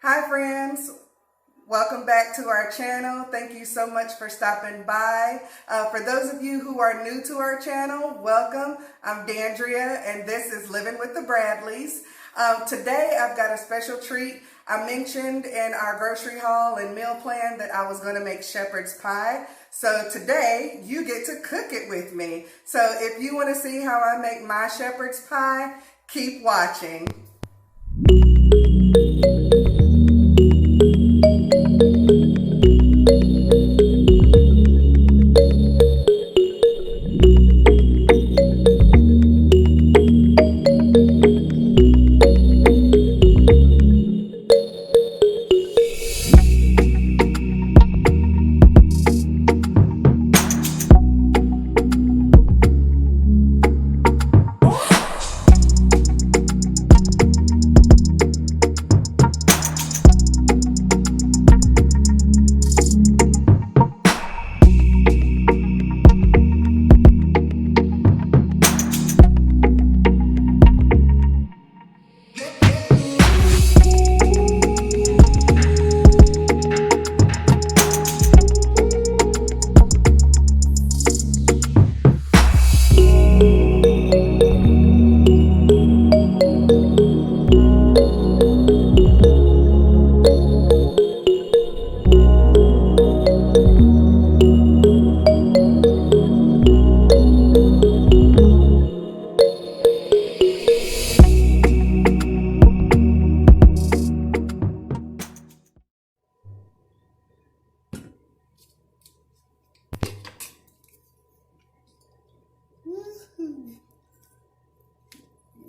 Hi friends, welcome back to our channel. Thank you so much for stopping by. For those of you who are new to our channel, welcome. I'm Dandria and this is Living with the Bradleys. Today I've got a special treat. I mentioned in our grocery haul and meal plan that I was going to make shepherd's pie. So today you get to cook it with me. So if you want to see how I make my shepherd's pie, keep watching.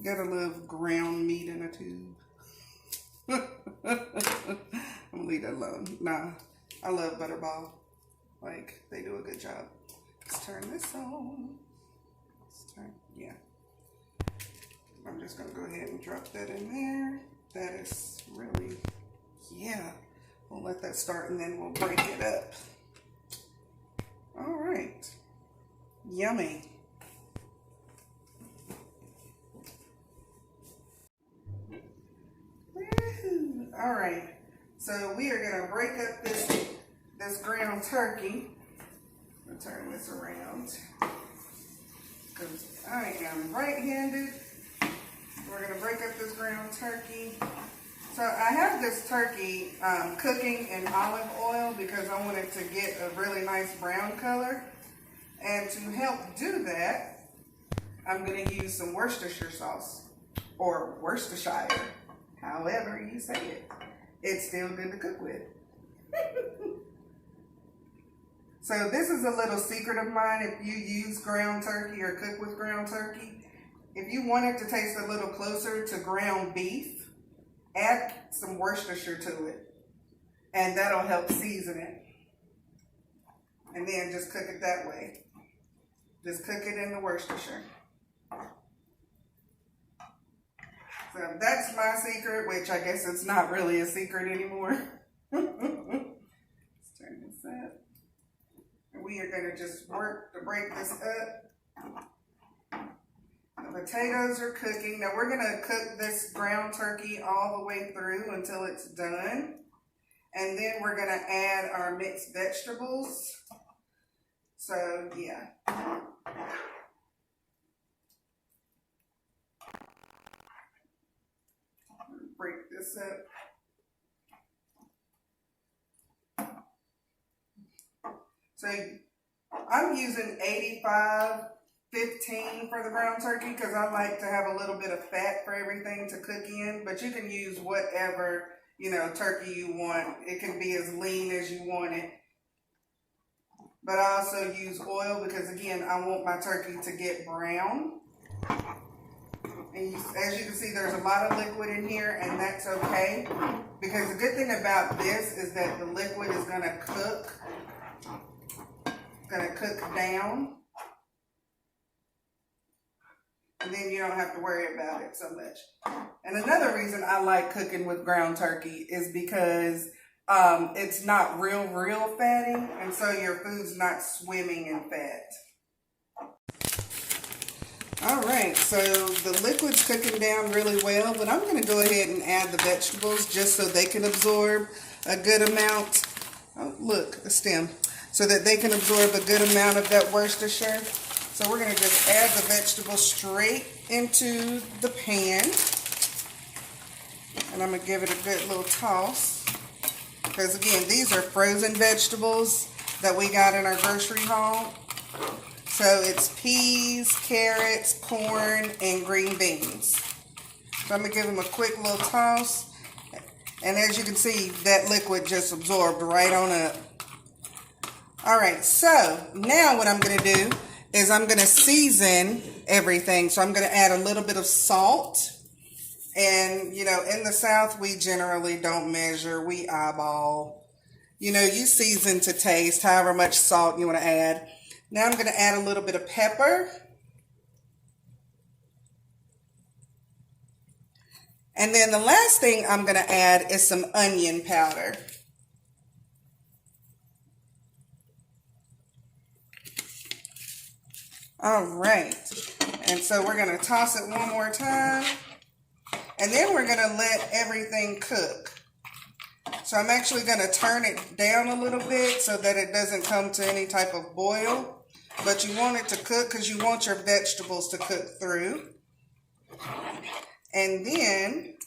Gotta love ground meat in a tube. I'm gonna leave that alone. Nah, I love Butterball. Like, they do a good job. Let's turn this on. Yeah. I'm just gonna go ahead and drop that in there. That is really, yeah. We'll let that start and then we'll break it up. All right. Yummy. All right, so we are gonna break up this ground turkey. I'm gonna turn this around because I am right-handed. We're gonna break up this ground turkey. So I have this turkey cooking in olive oil because I want it to get a really nice brown color. And to help do that, I'm gonna use some Worcestershire sauce or Worcestershire. However you say it, it's still good to cook with. So this is a little secret of mine. If you use ground turkey or cook with ground turkey, if you want it to taste a little closer to ground beef, add some Worcestershire to it, and that'll help season it. And then just cook it that way. Just cook it in the Worcestershire. So that's my secret, which I guess it's not really a secret anymore. Let's turn this up. And we are going to just work to break this up. The potatoes are cooking. Now we're going to cook this ground turkey all the way through until it's done. And then we're going to add our mixed vegetables. So yeah. Break this up. So I'm using 85-15 for the ground turkey because I like to have a little bit of fat for everything to cook in, but you can use whatever, turkey you want. It can be as lean as you want it. But I also use oil because, again, I want my turkey to get brown. And as you can see, there's a lot of liquid in here, and that's okay. Because the good thing about this is that the liquid is going to cook. It's going to cook down. And then you don't have to worry about it so much. And another reason I like cooking with ground turkey is because it's not real fatty. And so your food's not swimming in fat. All right, so the liquid's cooking down really well, but I'm going to go ahead and add the vegetables just so they can absorb a good amount. Oh, look, a stem. So that they can absorb a good amount of that Worcestershire. So we're going to just add the vegetables straight into the pan. And I'm going to give it a good little toss. Because again, these are frozen vegetables that we got in our grocery haul. So it's peas, carrots, corn, and green beans. So I'm going to give them a quick little toss. And as you can see, that liquid just absorbed right on up. Alright, so now what I'm going to do is I'm going to season everything. So I'm going to add a little bit of salt. And, you know, in the South, we generally don't measure. We eyeball. You know, you season to taste, however much salt you want to add. Now I'm going to add a little bit of pepper. And then the last thing I'm going to add is some onion powder. All right. And so we're going to toss it one more time. And then we're going to let everything cook. So I'm actually going to turn it down a little bit so that it doesn't come to any type of boil. But you want it to cook because you want your vegetables to cook through. And then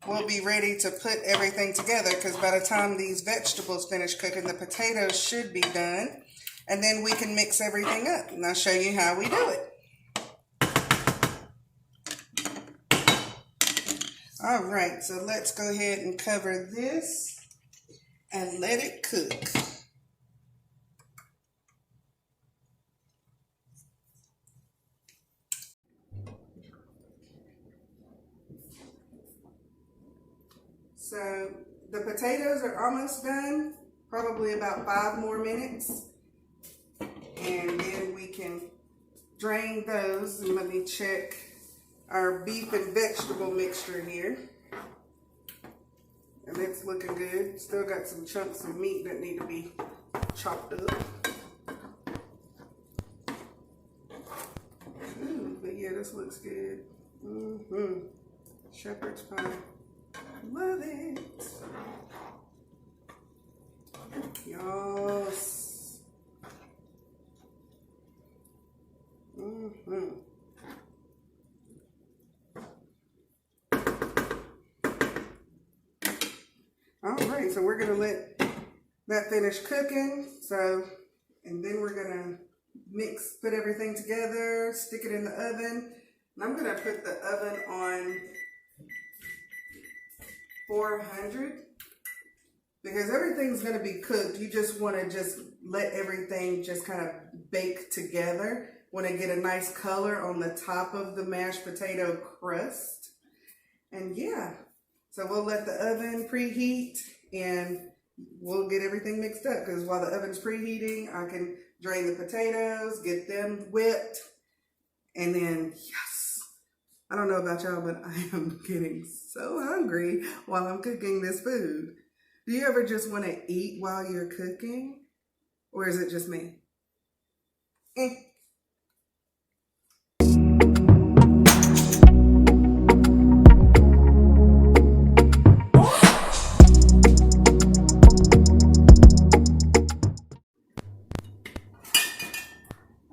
we'll be ready to put everything together because by the time these vegetables finish cooking, the potatoes should be done. And then we can mix everything up. And I'll show you how we do it. All right, so let's go ahead and cover this and let it cook. So the potatoes are almost done, probably about 5 more minutes. And then we can drain those. And let me check our beef and vegetable mixture here. And it's looking good. Still got some chunks of meat that need to be chopped up. Ooh, but yeah, this looks good. Shepherd's pie. Love it. Yes. All right, so we're gonna let that finish cooking. And then we're gonna put everything together, stick it in the oven. And I'm gonna put the oven on 400 because everything's going to be cooked. You just want to just let everything just kind of bake together. Want to get a nice color on the top of the mashed potato crust. And yeah, so we'll let the oven preheat and we'll get everything mixed up because while the oven's preheating, I can drain the potatoes, get them whipped, and then yes, I don't know about y'all, but I am getting so hungry while I'm cooking this food. Do you ever just want to eat while you're cooking? Or is it just me?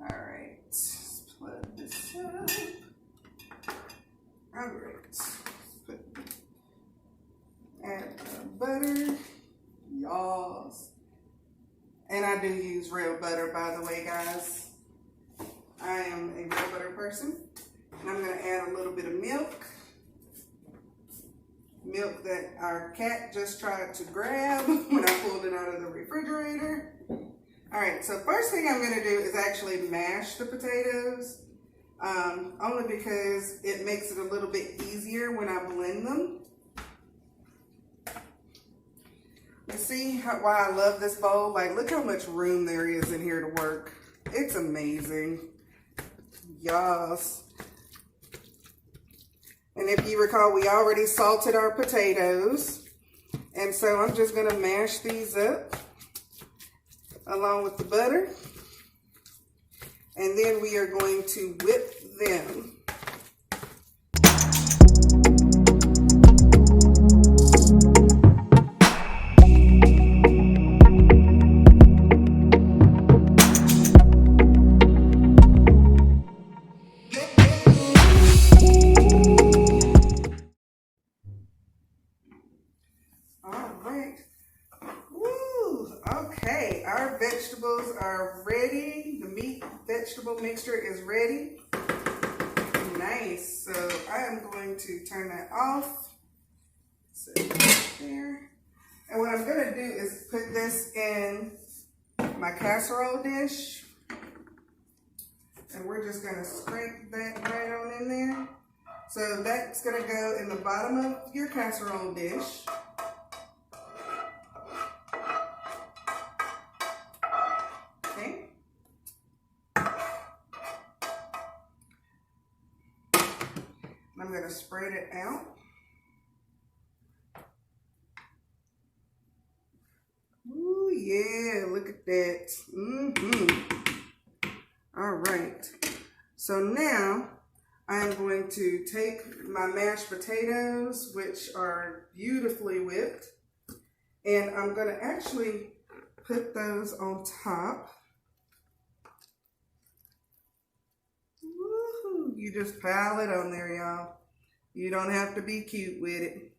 Alright, let's plug this up. Alright, add the butter, y'all. And I do use real butter, by the way, guys. I am a real butter person. And I'm going to add a little bit of milk. Milk that our cat just tried to grab when I pulled it out of the refrigerator. Alright, so first thing I'm going to do is actually mash the potatoes. Only because it makes it a little bit easier when I blend them. You see why I love this bowl? Like, look how much room there is in here to work. It's amazing. Yes. And if you recall, we already salted our potatoes. And so I'm just going to mash these up along with the butter. And then we are going to whip them. Okay, our vegetables are ready. The meat vegetable mixture is ready. Nice. So I am going to turn that off. Set it there. And what I'm going to do is put this in my casserole dish. And we're just going to scrape that right on in there. So that's going to go in the bottom of your casserole dish. I'm going to spread it out. Ooh, yeah, look at that. All right. So now I'm going to take my mashed potatoes, which are beautifully whipped, and I'm going to actually put those on top. Woohoo! You just pile it on there, y'all. You don't have to be cute with it.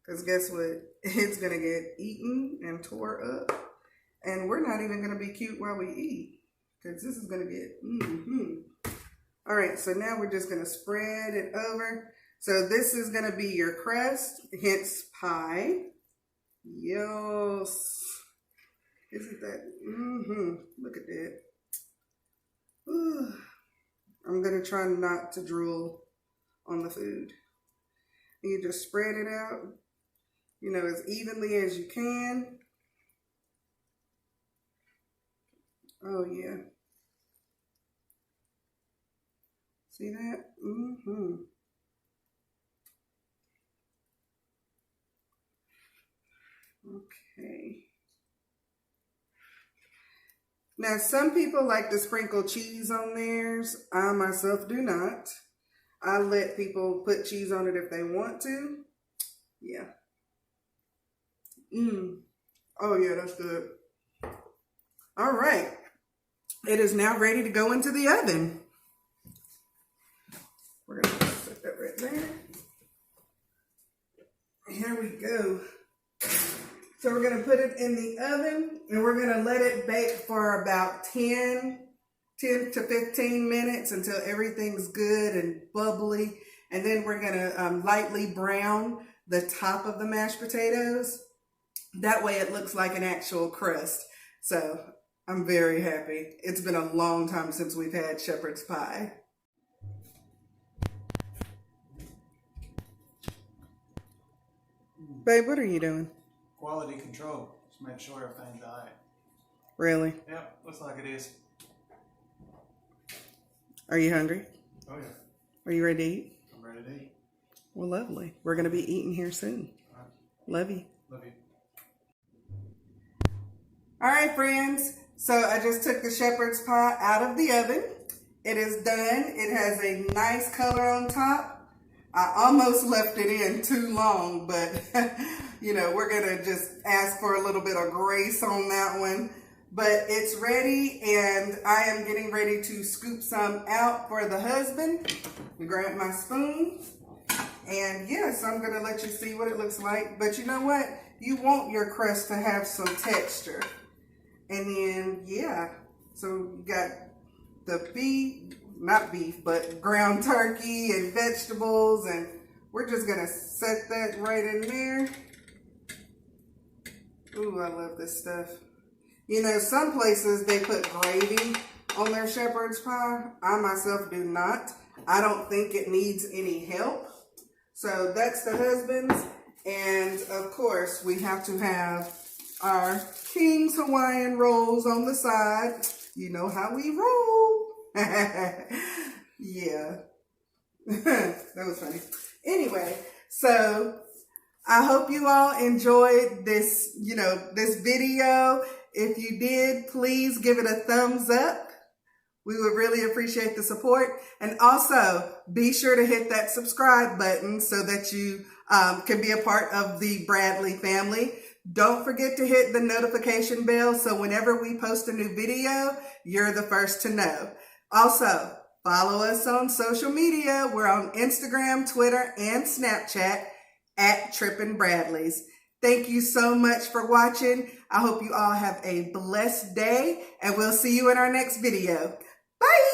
Because guess what? It's going to get eaten and tore up. And we're not even going to be cute while we eat. Because this is going to get, All right, so now we're just going to spread it over. So this is going to be your crust, hence pie. Yes. Isn't that? Look at that. Ooh. I'm going to try not to drool on the food. And you just spread it out, you know, as evenly as you can. Oh, yeah. See that? Okay. Now, some people like to sprinkle cheese on theirs. I myself do not. I let people put cheese on it if they want to. Yeah. Oh, yeah, that's good. All right. It is now ready to go into the oven. We're going to set that right there. Here we go. So we're going to put it in the oven, and we're going to let it bake for about 10 to 15 minutes until everything's good and bubbly. And then we're going to lightly brown the top of the mashed potatoes. That way it looks like an actual crust. So I'm very happy. It's been a long time since we've had shepherd's pie. Babe, what are you doing? Quality control. Just make sure everything's all right. Really? Yep, looks like it is. Are you hungry? Oh, yeah. Are you ready to eat? I'm ready to eat. Well, lovely. We're going to be eating here soon. All right. Love you. Love you. All right, friends. So I just took the shepherd's pie out of the oven. It is done. It has a nice color on top. I almost left it in too long, but you know, we're going to just ask for a little bit of grace on that one. But it's ready, and I am getting ready to scoop some out for the husband. Grab my spoon. And yes, I'm going to let you see what it looks like. But you know what? You want your crust to have some texture. And then, yeah, so you got the ground turkey and vegetables. And we're just going to set that right in there. Ooh, I love this stuff. You know, some places they put gravy on their shepherd's pie. I myself do not. I don't think it needs any help. So that's the husband's. And of course, we have to have our King's Hawaiian rolls on the side. You know how we roll. Yeah. That was funny. Anyway, so I hope you all enjoyed this, this video. If you did, please give it a thumbs up. We would really appreciate the support. And also be sure to hit that subscribe button so that you can be a part of the Bradley family. Don't forget to hit the notification bell so whenever we post a new video, you're the first to know. Also, follow us on social media. We're on Instagram, Twitter, and Snapchat at Trippin' Bradleys. Thank you so much for watching. I hope you all have a blessed day, and we'll see you in our next video. Bye!